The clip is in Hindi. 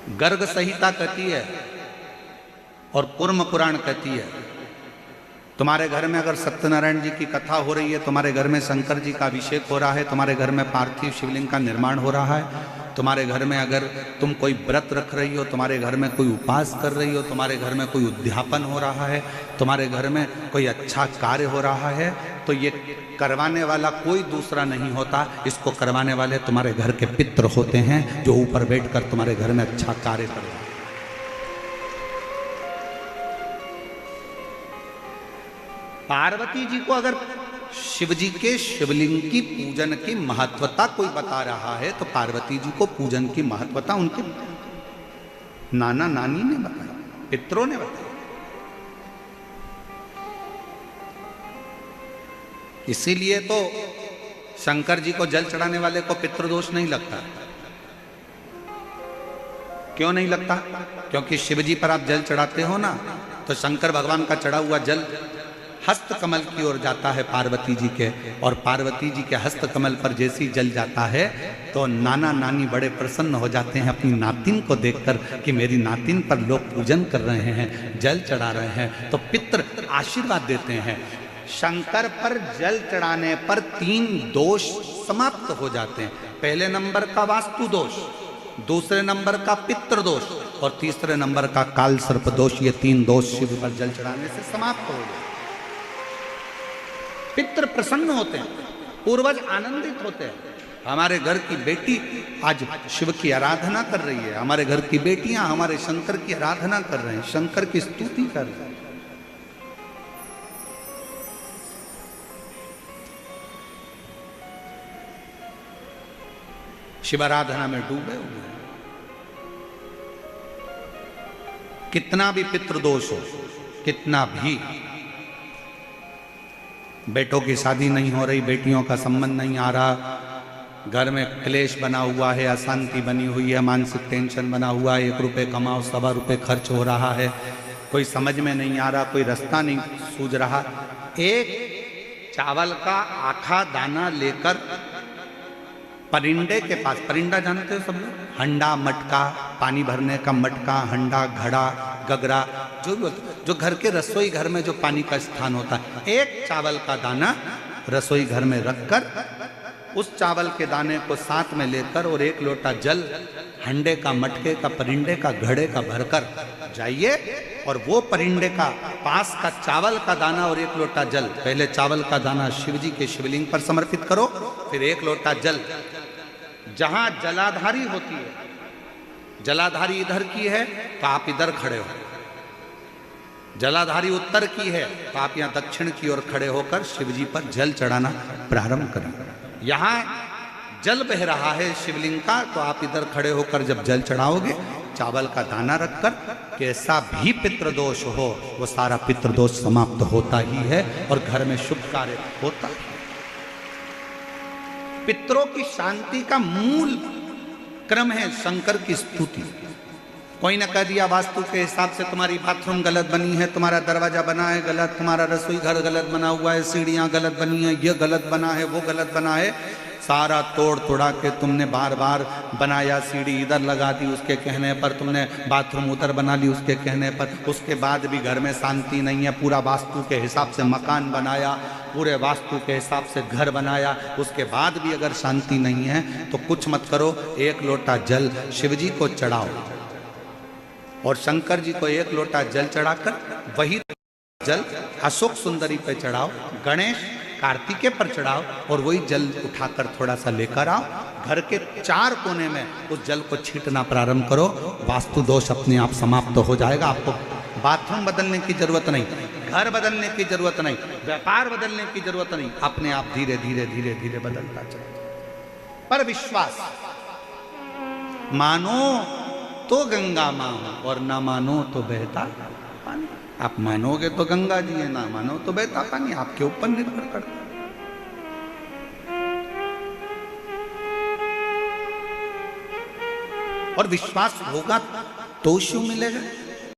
गर्ग संहिता कहती है और कूर्म पुराण कहती है, तुम्हारे घर में अगर सत्यनारायण जी की कथा हो रही है, तुम्हारे घर में शंकर जी का अभिषेक हो रहा है, तुम्हारे घर में पार्थिव शिवलिंग का निर्माण हो रहा है, तुम्हारे घर में अगर तुम कोई व्रत रख रही हो, तुम्हारे घर में कोई उपास कर रही हो, तुम्हारे घर में कोई उद्यापन हो रहा है, तुम्हारे घर में कोई अच्छा कार्य हो रहा है, तो ये करवाने वाला कोई दूसरा नहीं होता, इसको करवाने वाले तुम्हारे घर के पितृ होते हैं, जो ऊपर बैठकर तुम्हारे घर में अच्छा कार्य कर रहे हैं। पार्वती जी को अगर शिव जी के शिवलिंग की पूजन की महत्वता कोई बता रहा है, तो पार्वती जी को पूजन की महत्वता उनके नाना नानी ने बताया, पितरों ने बताया। इसीलिए तो शंकर जी को जल चढ़ाने वाले को पितृदोष नहीं लगता। क्यों नहीं लगता? क्योंकि शिव जी पर आप जल चढ़ाते हो ना, तो शंकर भगवान का चढ़ा हुआ जल हस्त कमल की ओर जाता है पार्वती जी के, और पार्वती जी के हस्त कमल पर जैसी जल जाता है तो नाना नानी बड़े प्रसन्न हो जाते हैं अपनी नातिन को देखकर कि मेरी नातिन पर लोग पूजन कर रहे हैं, जल चढ़ा रहे हैं, तो पितृ आशीर्वाद देते हैं। शंकर पर जल चढ़ाने पर 3 दोष समाप्त हो जाते हैं। पहले नंबर का वास्तु दोष, दूसरे नंबर का पितृ दोष और तीसरे नंबर का काल सर्प दोष। ये 3 दोष शिव पर जल चढ़ाने से समाप्त हो जाते। पितृ प्रसन्न होते हैं, पूर्वज आनंदित होते हैं। हमारे घर की बेटी आज शिव की आराधना कर रही है, हमारे घर की बेटियां हमारे शंकर की आराधना कर रहे हैं, शंकर की स्तुति कर रहे हैं। शिव आराधना में डूबे हुए हैं। कितना भी पितृदोष हो, कितना भी, बेटों की शादी नहीं हो रही, बेटियों का संबंध नहीं आ रहा, घर में क्लेश बना हुआ है, अशांति बनी हुई है, मानसिक टेंशन बना हुआ है, 1 रुपये कमाओ 1.25 रुपये खर्च हो रहा है, कोई समझ में नहीं आ रहा, कोई रास्ता नहीं सूझ रहा, एक चावल का आखा दाना लेकर परिंदे के पास, परिंदा जानते हो सब लोग, हंडा मटका, पानी भरने का मटका, हंडा घड़ा गगरा, जो घर के रसोई घर में जो पानी का स्थान होता है, एक चावल का दाना रसोई घर में रखकर उस चावल के दाने को साथ में लेकर और 1 लोटा जल हंडे का, मटके का, परिंदे का, घड़े का भरकर जाइए, और वो परिंदे का पास का चावल का दाना और 1 लोटा जल, पहले चावल का दाना शिव जी के शिवलिंग पर समर्पित करो, फिर 1 लोटा जल, जहां जलाधारी होती है, जलाधारी इधर की है तो आप इधर खड़े हो, जलाधारी उत्तर की है तो आप यहां दक्षिण की ओर खड़े होकर शिव जी पर जल चढ़ाना प्रारंभ करें। यहां जल बह रहा है शिवलिंग का, तो आप इधर खड़े होकर जब जल चढ़ाओगे, चावल का दाना रखकर, कैसा भी पितृदोष हो वो सारा पितृदोष समाप्त होता ही है और घर में शुभ कार्य होता है। पितरों की शांति का मूल क्रम है शंकर की स्तुति। कोई न कह दिया वास्तु के हिसाब से तुम्हारी बाथरूम गलत बनी है, तुम्हारा दरवाजा बना है गलत, तुम्हारा रसोई घर गलत बना हुआ है, सीढ़ियां गलत बनी है, ये गलत बना है, वो गलत बना है, सारा तोड़ तोड़ा के तुमने बार बार बनाया, सीढ़ी इधर लगा दी उसके कहने पर, तुमने बाथरूम उधर बना ली उसके कहने पर, उसके बाद भी घर में शांति नहीं है, पूरा वास्तु के हिसाब से मकान बनाया, पूरे वास्तु के हिसाब से घर बनाया, उसके बाद भी अगर शांति नहीं है तो कुछ मत करो, 1 लोटा जल शिव जी को चढ़ाओ और शंकर जी को 1 लोटा जल चढ़ाकर वही जल अशोक सुंदरी पे चढ़ाओ, गणेश कार्तिकेय पर चढ़ाओ और वही जल उठाकर थोड़ा सा लेकर आओ, घर के 4 कोने में उस जल को छींटना प्रारंभ करो, वास्तु दोष अपने आप समाप्त हो जाएगा। आपको बाथरूम बदलने की जरूरत नहीं, घर बदलने की जरूरत नहीं, व्यापार बदलने की जरूरत नहीं, अपने आप धीरे धीरे धीरे धीरे बदलता चले। पर विश्वास, मानो तो गंगा माँ और ना मानो तो बहता पानी। आप मानोगे तो गंगा जी है, ना मानो तो बहता पानी, आपके ऊपर निर्भर करता। और विश्वास होगा तो शिव मिलेगा।